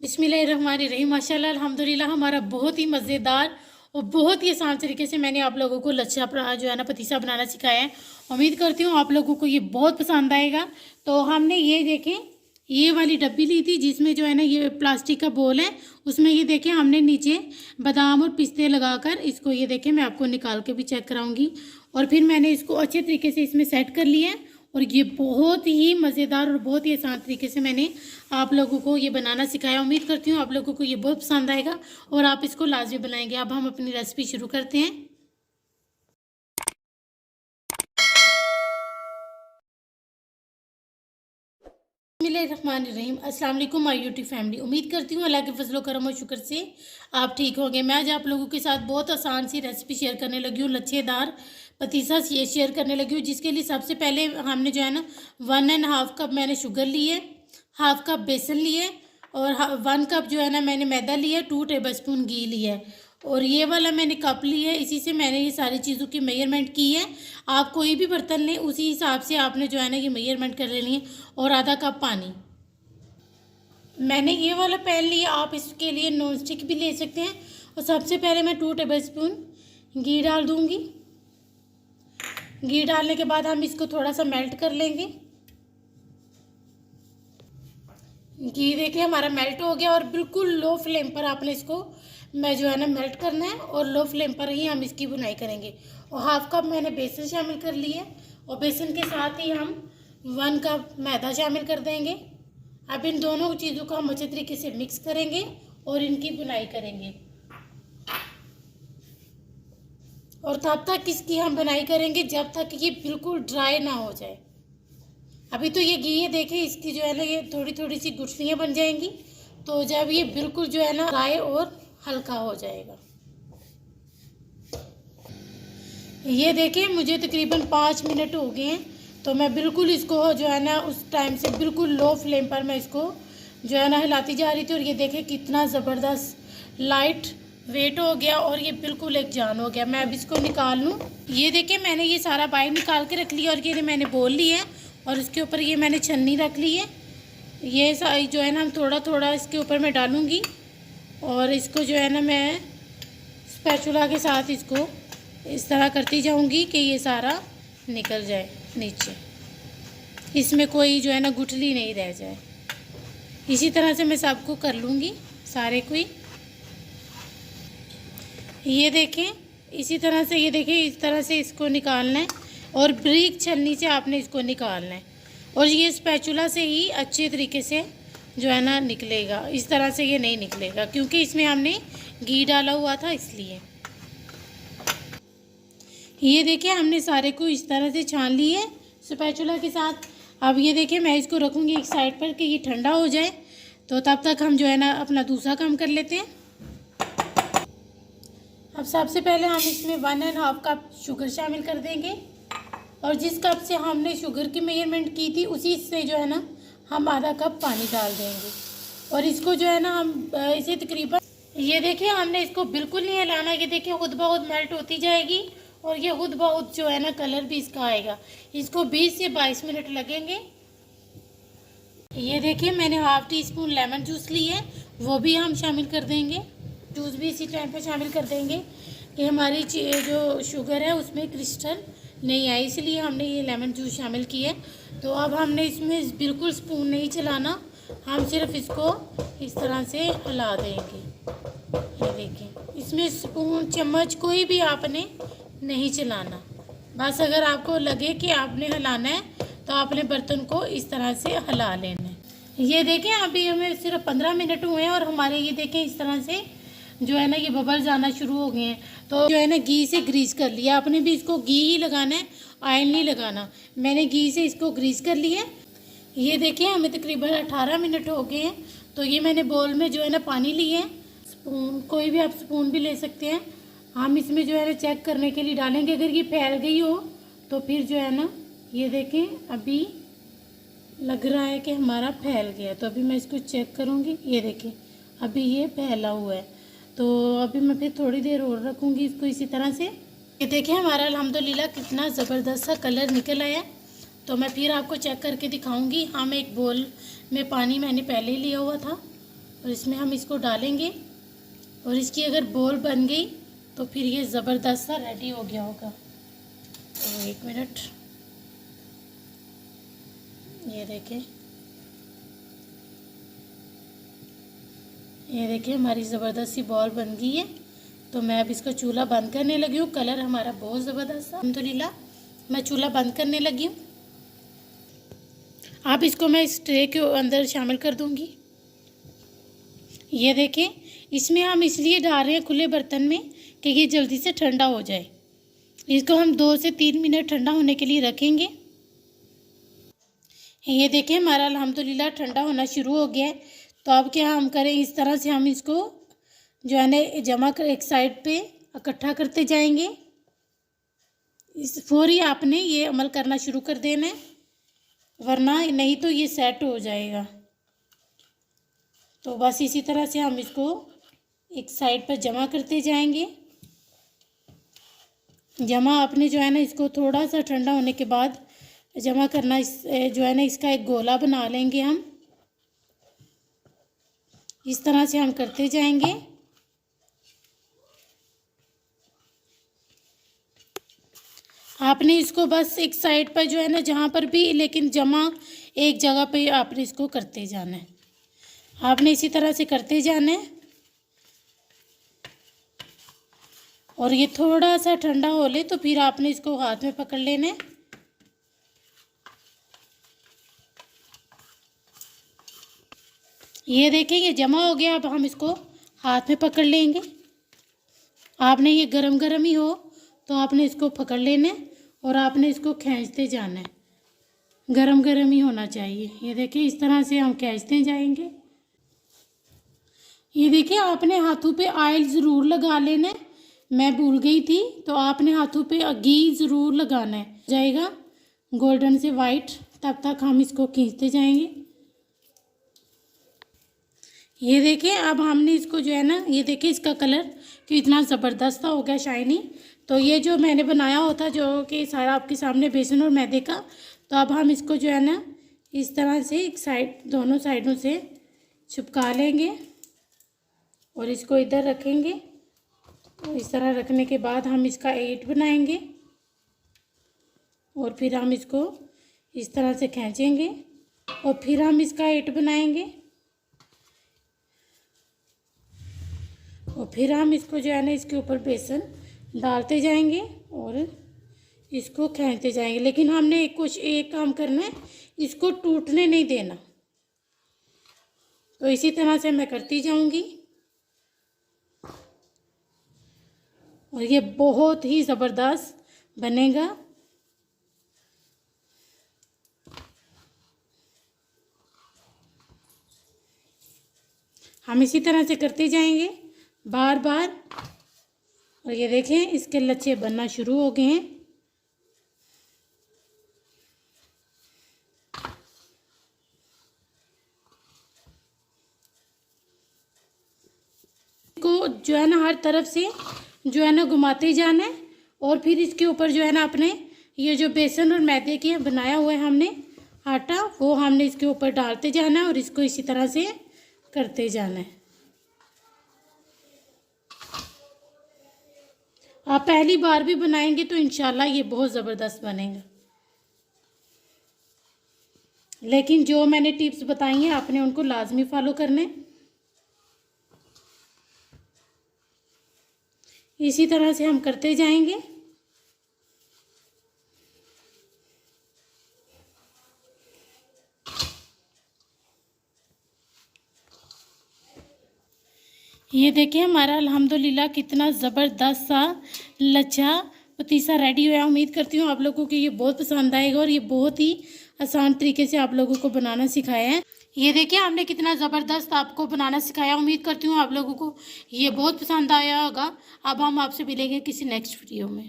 बिस्मिल्लाहिर्रहमानिर्रहीम। माशाल्लाह अल्हम्दुलिल्लाह हमारा बहुत ही मज़ेदार और बहुत ही आसान तरीके से मैंने आप लोगों को लच्छा जो है ना पतीसा बनाना सिखाया है। उम्मीद करती हूँ आप लोगों को ये बहुत पसंद आएगा। तो हमने ये देखें, ये वाली डब्बी ली थी जिसमें जो है ना ये प्लास्टिक का बोल है, उसमें ये देखें हमने नीचे बादाम और पिस्ते लगाकर इसको, ये देखें मैं आपको निकाल के भी चेक कराऊंगी। और फिर मैंने इसको अच्छे तरीके से इसमें सेट कर लिया है। और ये बहुत ही मज़ेदार और बहुत ही आसान तरीके से मैंने आप लोगों को ये बनाना सिखाया। उम्मीद करती हूँ आप लोगों को ये बहुत पसंद आएगा और आप इसको लाजमी बनाएंगे। अब हम अपनी रेसिपी शुरू करते हैं। बिस्मिल्लाहिर्रहमानिर्रहीम। अस्सलाम वालेकुम माय यूट्यूब फैमिली। उम्मीद करती हूँ अल्लाह के फजलो करम और शुक्र से आप ठीक होंगे। मैं आज आप लोगों के साथ बहुत आसान सी रेसिपी शेयर करने लगी हूँ, लच्छेदार पतीसा शेयर करने लगी हूँ। जिसके लिए सबसे पहले हमने जो है ना 1.5 कप मैंने शुगर ली है, 1/2 कप बेसन लिए और 1 कप जो है ना मैंने मैदा लिया, 2 टेबलस्पून घी लिया है और ये वाला मैंने कप लिया है। इसी से मैंने ये सारी चीज़ों की मेजरमेंट की है। आप कोई भी बर्तन लें उसी हिसाब से आपने जो है ना ये मेजरमेंट कर लेनी है। और आधा कप पानी मैंने ये वाला पैन लिया, आप इसके लिए नॉन स्टिक भी ले सकते हैं। और सबसे पहले मैं 2 टेबलस्पून घी डाल दूँगी। घी डालने के बाद हम इसको थोड़ा सा मेल्ट कर लेंगे। घी देखिए हमारा मेल्ट हो गया और बिल्कुल लो फ्लेम पर आपने इसको मैं जो है ना मेल्ट करना है और लो फ्लेम पर ही हम इसकी बुनाई करेंगे। और 1/2 कप मैंने बेसन शामिल कर लिया और बेसन के साथ ही हम 1 कप मैदा शामिल कर देंगे। अब इन दोनों चीज़ों को हम अच्छे तरीके से मिक्स करेंगे और इनकी बुनाई करेंगे। और तब तक इसकी हम बुनाई करेंगे जब तक ये बिल्कुल ड्राई ना हो जाए। अभी तो ये घी है, देखें इसकी जो है ना ये थोड़ी थोड़ी सी गुठलियाँ बन जाएंगी। तो जब ये बिल्कुल जो है ना ड्राई और हल्का हो जाएगा, ये देखिए मुझे तकरीबन 5 मिनट हो गए हैं। तो मैं बिल्कुल इसको जो है ना उस टाइम से बिल्कुल लो फ्लेम पर मैं इसको जो है ना हिलाती जा रही थी। और ये देखें कितना ज़बरदस्त लाइट वेट हो गया और ये बिल्कुल एक जान हो गया। मैं अब इसको निकाल लूँ। ये देखें मैंने ये सारा बाहर निकाल के रख लिया और ये मैंने बोल लिया है और इसके ऊपर ये मैंने छन्नी रख ली है। ये सारी जो है ना हम थोड़ा थोड़ा इसके ऊपर मैं डालूँगी और इसको जो है ना मैं स्पैचुला के साथ इसको इस तरह करती जाऊंगी कि ये सारा निकल जाए नीचे, इसमें कोई जो है ना गुठली नहीं रह जाए। इसी तरह से मैं सबको कर लूँगी सारे को ही। ये देखें इसी तरह से, ये देखें इस तरह से इसको निकालना है और ब्रीक छलनी से आपने इसको निकालना है। और ये स्पैचुला से ही अच्छे तरीके से जो है ना निकलेगा। इस तरह से ये नहीं निकलेगा क्योंकि इसमें हमने घी डाला हुआ था इसलिए। ये देखिए हमने सारे को इस तरह से छान ली है स्पैचुला के साथ। अब ये देखिए मैं इसको रखूँगी एक साइड पर कि ये ठंडा हो जाए। तो तब तक हम जो है ना अपना दूसरा काम कर लेते हैं। अब सबसे पहले हम इसमें 1.5 कप शुगर शामिल कर देंगे और जिस कप से हमने शुगर की मेजरमेंट की थी उसी से जो है ना हम आधा कप पानी डाल देंगे। और इसको जो है ना हम इसे तकरीबन, ये देखिए हमने इसको बिल्कुल नहीं हिलाना। ये देखिए खुद ब खुद मेल्ट होती जाएगी और ये खुद ब खुद जो है ना कलर भी इसका आएगा। इसको 20 से 22 मिनट लगेंगे। ये देखिए मैंने 1/2 टीस्पून लेमन जूस ली है, वो भी हम शामिल कर देंगे। जूस भी इसी टाइम पे शामिल कर देंगे कि हमारी जो शुगर है उसमें क्रिस्टल नहीं आए, इसलिए हमने ये लेमन जूस शामिल किया है। तो अब हमने इसमें बिल्कुल स्पून नहीं चलाना, हम सिर्फ इसको इस तरह से हिला देंगे। ये देखिए इसमें स्पून चम्मच कोई भी आपने नहीं चलाना। बस अगर आपको लगे कि आपने हिलाना है तो आपने बर्तन को इस तरह से हिला लेना है। ये देखें अभी हमें सिर्फ 15 मिनट हुए हैं और हमारे ये देखें इस तरह से जो है ना ये बबल्स आना शुरू हो गए हैं। तो जो है ना घी से ग्रीस कर लिया। आपने भी इसको घी ही लगाना है, ऑयल नहीं लगाना। मैंने घी से इसको ग्रीस कर लिया। ये देखिए हमें तकरीबन 18 मिनट हो गए हैं। तो ये मैंने बोल में जो है ना पानी लिए हैं, स्पून कोई भी आप स्पून भी ले सकते हैं। हम इसमें जो है ना चेक करने के लिए डालेंगे। अगर ये फैल गई हो तो फिर जो है ना ये देखें अभी लग रहा है कि हमारा फैल गया। तो अभी मैं इसको चेक करूँगी। ये देखें अभी ये फैला हुआ है। तो अभी मैं फिर थोड़ी देर और रखूँगी इसको इसी तरह से। ये देखिए हमारा अल्हम्दुलिल्लाह कितना ज़बरदस्त सा कलर निकल आया। तो मैं फिर आपको चेक करके दिखाऊंगी। हम एक बोल में पानी मैंने पहले ही लिया हुआ था और इसमें हम इसको डालेंगे और इसकी अगर बॉल बन गई तो फिर ये ज़बरदस्त सा रेडी हो गया होगा। तो 1 मिनट, ये देखिए हमारी ज़बरदस्त सी बॉल बन गई है। तो मैं अब इसका चूल्हा बंद करने लगी हूँ। कलर हमारा बहुत ज़बरदस्त है अल्हम्दुलिल्लाह। मैं चूल्हा बंद करने लगी हूँ। अब इसको मैं इस ट्रे के अंदर शामिल कर दूँगी। ये देखें, इसमें हम इसलिए डाल रहे हैं खुले बर्तन में कि ये जल्दी से ठंडा हो जाए। इसको हम 2 से 3 मिनट ठंडा होने के लिए रखेंगे। ये देखें हमारा अल्हम्दुलिल्लाह ठंडा होना शुरू हो गया है। तो अब क्या हम करें, इस तरह से हम इसको जो है ना जमा कर एक साइड पे इकट्ठा करते जाएंगे। इस फौरी आपने ये अमल करना शुरू कर देना है, वरना नहीं तो ये सेट हो जाएगा। तो बस इसी तरह से हम इसको एक साइड पर जमा करते जाएंगे। जमा आपने जो है ना इसको थोड़ा सा ठंडा होने के बाद जमा करना। इस जो है ना इसका एक गोला बना लेंगे हम। इस तरह से हम करते जाएंगे। आपने इसको बस एक साइड पर जो है ना जहाँ पर भी, लेकिन जमा एक जगह पे आपने इसको करते जाना है। आपने इसी तरह से करते जाना है और ये थोड़ा सा ठंडा हो ले तो फिर आपने इसको हाथ में पकड़ लेना है। ये देखें ये जमा हो गया। अब हम इसको हाथ में पकड़ लेंगे। आपने ये गरम गरम ही हो तो आपने इसको पकड़ लेना है और आपने इसको खींचते जाना है। गरम गरम ही होना चाहिए। ये देखिए इस तरह से हम खींचते जाएंगे। ये देखिए आपने हाथों पे ऑयल ज़रूर लगा लेना है। मैं भूल गई थी, तो आपने हाथों पे घी ज़रूर लगाना है। जाएगा गोल्डन से वाइट, तब तक हम इसको खींचते जाएंगे। ये देखिए अब हमने इसको जो है ना, ये देखिए इसका कलर कितना ज़बरदस्त हो गया, शाइनी। तो ये जो मैंने बनाया होता जो कि सारा आपके सामने बेसन और मैदे का, तो अब हम इसको जो है ना इस तरह से एक साइड, दोनों साइडों से चिपका लेंगे और इसको इधर रखेंगे। और इस तरह रखने के बाद हम इसका 8 बनाएंगे और फिर हम इसको इस तरह से खींचेंगे और फिर हम इसका 8 बनाएंगे और फिर हम इसको जो है ना इसके ऊपर बेसन डालते जाएंगे और इसको खींचते जाएंगे। लेकिन हमने एक काम करना है, इसको टूटने नहीं देना। तो इसी तरह से मैं करती जाऊंगी और ये बहुत ही ज़बरदस्त बनेगा। हम इसी तरह से करते जाएंगे बार बार। और ये देखें इसके लच्छे बनना शुरू हो गए हैं। को जो है ना हर तरफ से जो है ना घुमाते जाना है और फिर इसके ऊपर जो है ना अपने ये जो बेसन और मैदे के बनाया हुआ है हमने आटा, वो हमने इसके ऊपर डालते जाना है और इसको इसी तरह से करते जाना है। आप पहली बार भी बनाएंगे तो इंशाल्लाह ये बहुत ज़बरदस्त बनेगा। लेकिन जो मैंने टिप्स बताई हैं आपने उनको लाजमी फॉलो करने। इसी तरह से हम करते जाएंगे। ये देखिए हमारा अल्हम्दुलिल्लाह कितना ज़बरदस्त सा लच्छा पतीसा रेडी हुआ। उम्मीद करती हूँ आप लोगों को ये बहुत पसंद आएगा और ये बहुत ही आसान तरीके से आप लोगों को बनाना सिखाया है। ये देखिए हमने कितना ज़बरदस्त आपको बनाना सिखाया। उम्मीद करती हूँ आप लोगों को ये बहुत पसंद आया होगा। अब हम आपसे मिलेंगे किसी नेक्स्ट वीडियो में।